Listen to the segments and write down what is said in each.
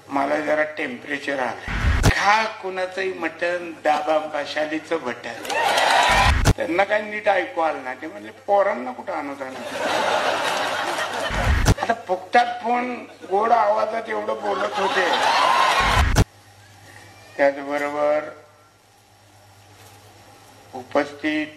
मला जरा टेम्परेचर आलं, खा कुणाचंही मटण, दाबा पाशालीचं बटन. त्यांना काही नीट ऐकू आलं ना, ते म्हणले पोरांना कुठं आणत आहे. आता फुकटात फोन गोड आवाजात एवढं बोलत होते. त्याचबरोबर उपस्थित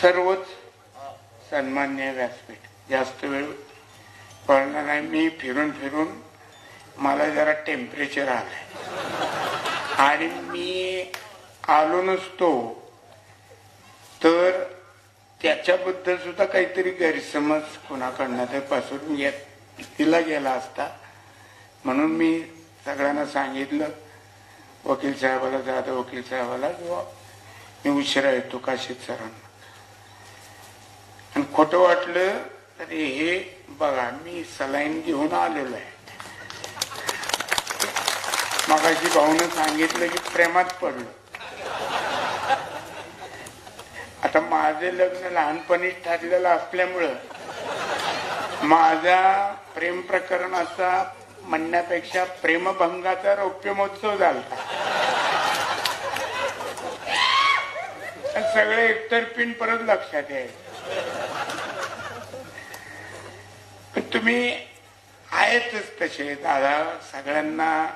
सर्वच सन्मान्य व्यासपीठ, जास्त वेळ पडणार नाही. मी फिरून फिरून मला जरा टेम्परेचर आलंय आणि मी आलो नसतो तर त्याच्याबद्दल सुद्धा काहीतरी गैरसमज कोणाकडनं ते पसरून तिला गेला असता. म्हणून मी सगळ्यांना सांगितलं, वकील साहेबाला, जाधव वकील साहेबाला, किंवा मी उशिरा येतो काशीद सरांना. आणि खोटं वाटलं तर हे बघा, मी सलाईन घेऊन आलेलो आहे. मगाशी भाऊनं सांगितलं की प्रेमात पडलो. आता माझे लग्न लहानपणीच ठरलेलं असल्यामुळं माझा प्रेम प्रकरणाचा म्हणण्यापेक्षा प्रेमभंगाचा रौप्य महोत्सव झाला. सगळे एकतर्फीन परत लक्षात यायचं. तुम्ही आहेतच तसे दादा, सगळ्यांना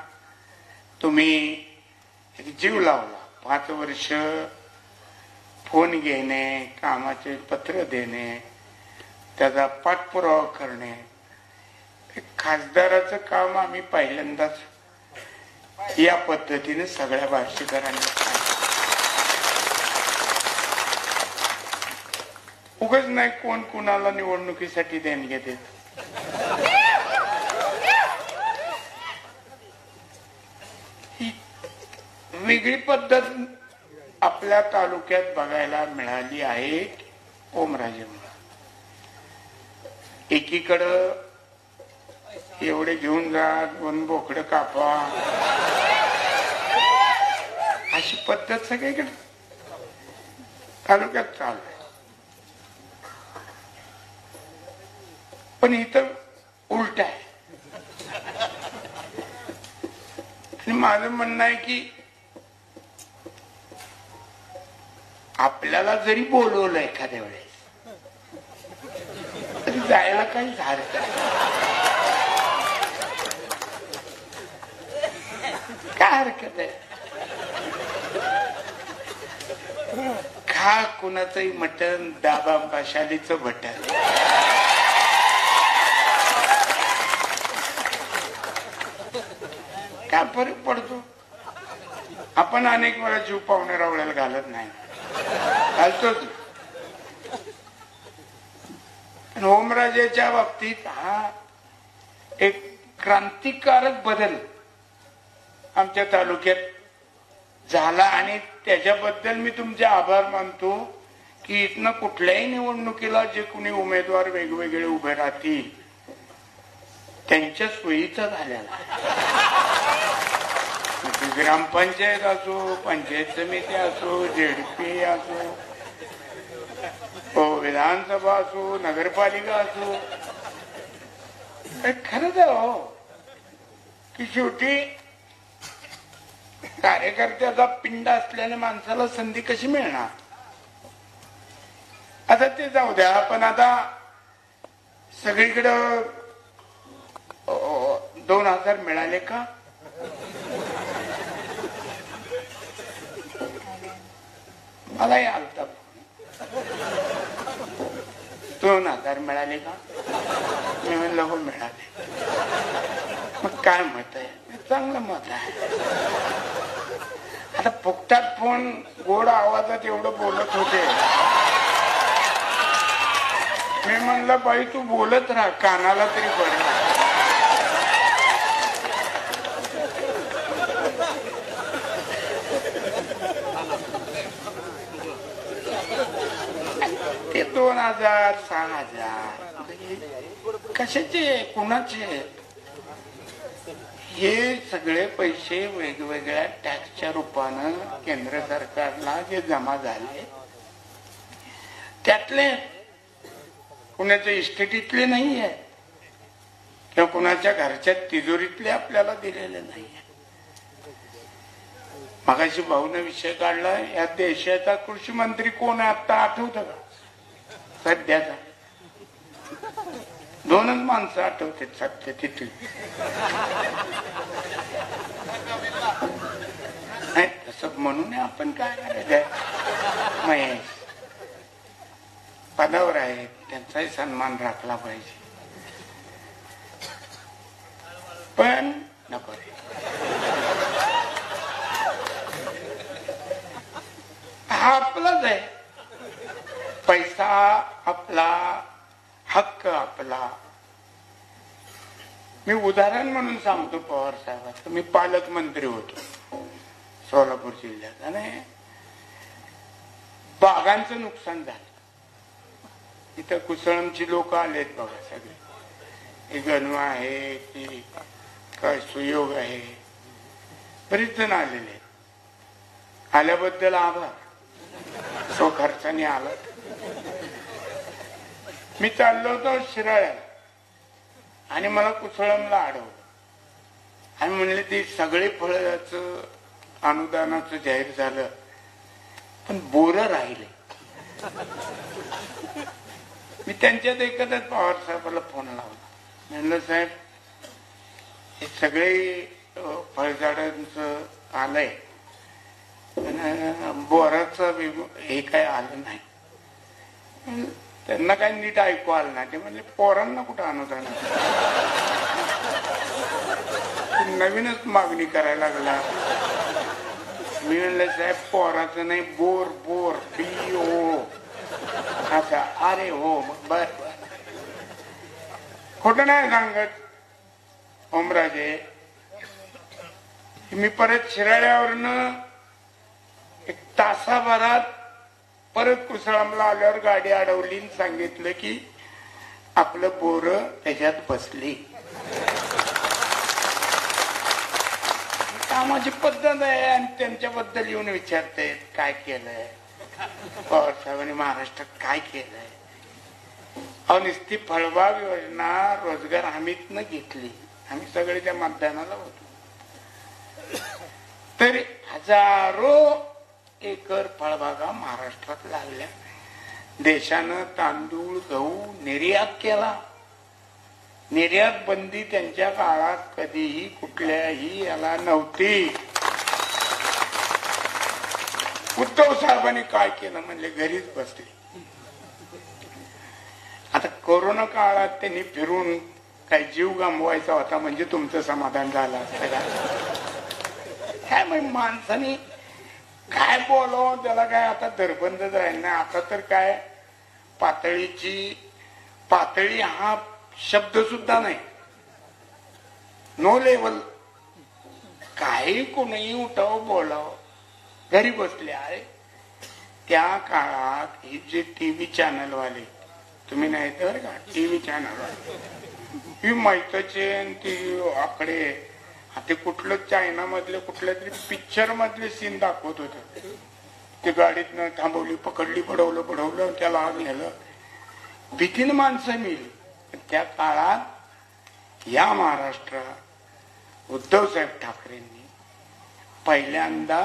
तुम्ही जीव लावला. 5 वर्ष फोन घेणे, कामाचे पत्र देणे, त्याचा पाठपुरावा करणे, खासदाराचं काम आम्ही पहिल्यांदाच या पद्धतीने सगळ्या बार्शीकरांनी उगाच नाही कोण कुणाला निवडणुकीसाठी देणगे देत. ही वेगळी पद्धत आपल्या तालुक्यात बघायला मिळाली आहे. ओमराजेमुळे एकीकडं एवढे घेऊन जा, 2 बोकडं कापा, अशी पद्धत सगळीकडे तालुक्यात चालू आहे. पण इथं उलट आहे. आणि माझं म्हणणं आहे की आपल्याला जरी बोलवलं एखाद्या वेळेस तरी जायला काही हरकत नाही. काय हरकत आहे? खा कुणाचंही मटण, दाबा पाशालीचं बटन. काय फरक पडतो? आपण अनेक वेळा जीव पाहुणे रावळ्याला घालत नाही, घालतोच. ओमराजेच्या बाबतीत हा एक क्रांतिकारक बदल आमच्या तालुक्यात झाला आणि त्याच्याबद्दल मी तुमचे आभार मानतो की इथनं कुठल्याही निवडणुकीला जे कुणी उमेदवार वेगवेगळे उभे राहतील त्यांच्या सोयीचा झालेला. ग्रामपंचायत असो, पंचायत समिती असो, झेडपी असो, विधानसभा असो, नगरपालिका असो, खरंच आहे हो की शेवटी कार्यकर्त्याचा पिंड असलेल्या माणसाला संधी कशी मिळणार? आता ते जाऊ द्या, पण आता सगळीकडं 2000 मिळाले का? मलाही आलता 2000 मिळाले का? मी म्हणलं हो मिळाले. मग काय मत आहे? चांगलं मत आहे. आता फुकटात फोन गोड आवाजात एवढं बोलत होते. मी म्हणलं बाई तू बोलत राहा, कानाला तरी बरं. ते 2000, 6000 कशाचे, कुणाचे? हे सगळे पैसे वेगवेगळ्या टॅक्सच्या रूपानं केंद्र सरकारला जे जमा झाले त्यातले कुणाचे इस्टेटीतले नाही आहे. किंवा कुणाच्या घरच्या तिजोरीतले आपल्याला दिलेले नाही. मगाशी भाऊने विषय काढला, या देशाचा कृषी मंत्री कोण आहे आता आठवतं का? सध्याचा 2च माणसं आठवते सध्या तिथली. नाही तसं म्हणून आपण काय करायचं, महेश पदावर आहे त्यांचाही सन्मान राखला पाहिजे. पण नको रे, हा आपलाच आहे, पैसा आपला, हक्क आपला. मी उदाहरण म्हणून सांगतो पवार साहेबांचं. मी पालकमंत्री होतो सोलापूर जिल्ह्यात आणि बागांचं नुकसान झालं. इथं कुसळमची लोक आलेत बघा सगळे, हे गणवा आहे की काय सुयोग आहे, बरीच जण आलेले. आल्याबद्दल आभार, सो खर्चाने आला. मी चाललो होतो शिराळ्याला आणि मला कुसळमला अडवलं आणि म्हणले ते सगळे फळाचं अनुदानाचं जाहीर झालं पण बोरं राहिले. मी त्यांच्यात एकदाच पवार साहेबाला फोन लावला. म्हणलं साहेब हे सगळे फळझाडांचं आलंय पण बोराचं हे काय आलं नाही. त्यांना काही नीट ऐकू आलं नाही. ते म्हणले पोरांना कुठं अनुदान, नवीनच मागणी करायला लागला. मी म्हणलं साहेब पोराचं नाही, बोर बोर BO. अच्छा, अरे हो बर बर, खोटं नाही सांगत ओमराजे. मी परत शिराळ्यावरनं एक तासाभरात परत कुसळमला आल्यावर गाडी अडवली, सांगितलं की आपलं बोर त्याच्यात बसली. कामाची पद्धत आहे आणि त्यांच्याबद्दल येऊन विचारते काय केलंय पवार साहेबांनी महाराष्ट्रात, काय केलंय. नुसती फळबाग योजना रोजगार हमीतनं घेतली. आम्ही सगळे त्या मतदानाला होतो. तरी हजारो एकर फळबागा महाराष्ट्रात लागल्या. देशानं तांदूळ गहू निर्यात केला. निर्यात बंदी त्यांच्या काळात कधीही कुठल्याही याला नव्हती. उद्धव साहेबांनी काय केलं म्हणले घरीच बसले. आता कोरोना काळात त्यांनी फिरून काही जीव गमवायचा होता म्हणजे तुमचं समाधान झालं असतं का? काय मग माणसाने काय बोलावं त्याला, काय आता दरबंदच राहील ना. आता तर काय पातळी हा शब्द सुद्धा नाही, नो लेवल. काही कोणीही उठावं बोलावं, घरी बसले. अरे त्या काळात हे जे टीव्ही चॅनल वाले, तुम्ही नाही तर का टीव्ही चॅनल वाले, ही माहितीचे ती आकडे, ते कुठलं चायना मधले कुठल्या तरी पिक्चर मधले सीन दाखवत होते. ते गाडीतनं थांबवली, पकडली, पडवलं त्याला आग नेलं, भीतीनं माणसं मिली. त्या काळात या महाराष्ट्रात उद्धव साहेब ठाकरेंनी पहिल्यांदा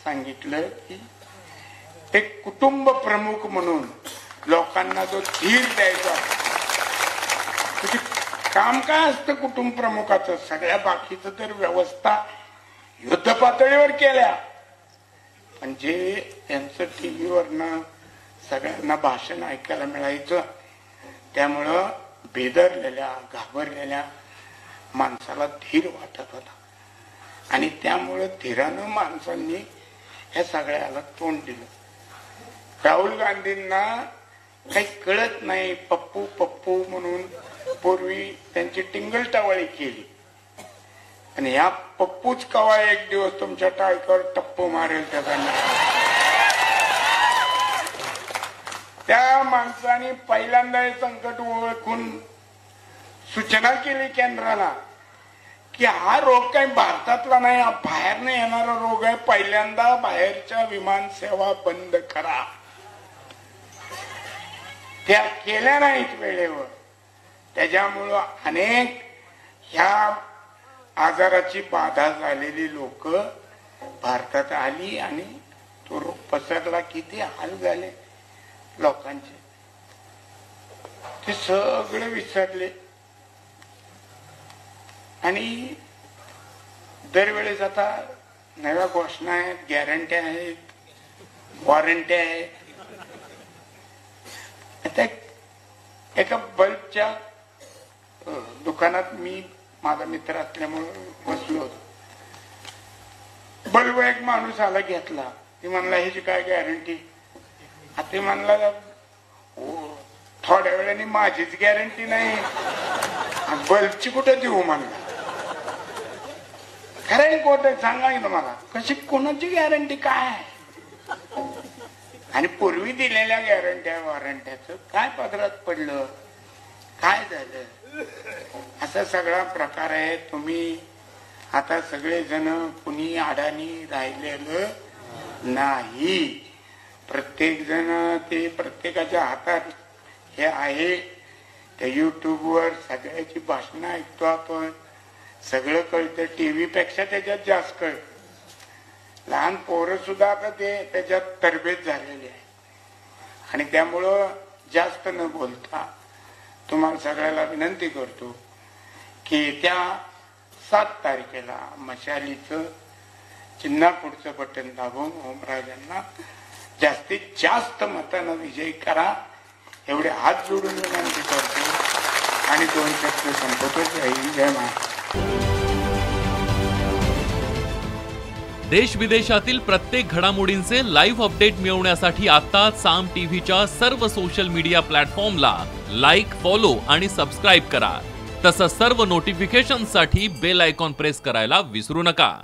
सांगितलं की एक कुटुंब प्रमुख म्हणून लोकांना जो धीर द्यायचा, काम काय असतं कुटुंब प्रमुखाचं, सगळ्या बाकीचं तर व्यवस्था युद्ध पातळीवर केल्या. पण जे त्यांचं टीव्हीवरनं सगळ्यांना भाषण ऐकायला मिळायचं, त्यामुळं बेदरलेल्या घाबरलेल्या माणसाला धीर वाटत होता आणि त्यामुळं धीरानं माणसांनी ह्या सगळ्याला तोंड दिलं. राहुल गांधींना काही कळत नाही, पप्पू पप्पू म्हणून पूर्वी त्यांची टिंगल टावाळी केली आणि ह्या पप्पूच कवा एक दिवस तुमच्या टाळक्यावर टप्पू मारेल त्याचा. त्या माणसाने पहिल्यांदा हे संकट ओळखून सूचना केली केंद्राला की हा रोग काही भारतातला नाही, हा बाहेरनं येणारा रोग आहे, पहिल्यांदा बाहेरच्या विमान सेवा बंद करा. त्या केल्या नाहीत वेळेवर. त्याच्यामुळं अनेक ह्या आजाराची बाधा झालेली लोक भारतात आली आणि तो रोग पसरला. किती हाल झाले लोकांचे, ते सगळे विसरले. आणि दरवेळेस आता नव्या घोषणा आहेत, गॅरंट्या आहेत, वॉरंट्या आहेत. आता एका बल्बच्या दुकानात मी माझा मित्र असल्यामुळे बसलो होतो. बल्ब एक माणूस आला घेतला. ती म्हणला ह्याची काय गॅरंटी? ते म्हणला थोड्या वेळाने माझीच गॅरंटी नाही, बल्बची कुठं देऊ म्हणला. खरं कोट सांगा ना मला, कशी कोणाची गॅरंटी काय? आणि पूर्वी दिलेल्या गॅरंट्या वॉरंट्याचं काय पदरात पडलं, काय झालं? असा सगळा प्रकार आहे. तुम्ही आता सगळेजण कुणी अडाणी राहिलेलं नाही. प्रत्येक जण ते प्रत्येकाच्या हातात हे आहे. त्या युट्यूबवर सगळ्याची भाषणं ऐकतो आपण, सगळं कळतं. टीव्ही पेक्षा त्याच्यात जास्त कळतं. लहान पोरं सुद्धा आता ते त्याच्यात तरबेज झालेले आहे. आणि त्यामुळं जास्त न बोलता तुम्हाला सगळ्याला विनंती करतो की त्या 7 तारखेला मशालीचं चिन्हा पुढचं बटन दाबून ओमराजांना जास्तीत जास्त मतानं विजयी करा, एवढे हात जोडून विनंती करतो. आणि 2 शब्द संपवतो. जय हिंद, जय महाराष्ट्र. देश विदेशातील प्रत्येक घडामोडींचे लाईव्ह अपडेट मिळवण्यासाठी आता साम टीव्हीच्या सर्व सोशल मीडिया प्लॅटफॉर्मला लाईक, फॉलो आणि सबस्क्राईब करा. तसंच सर्व नोटिफिकेशनसाठी बेल आयकॉन प्रेस करायला विसरू नका.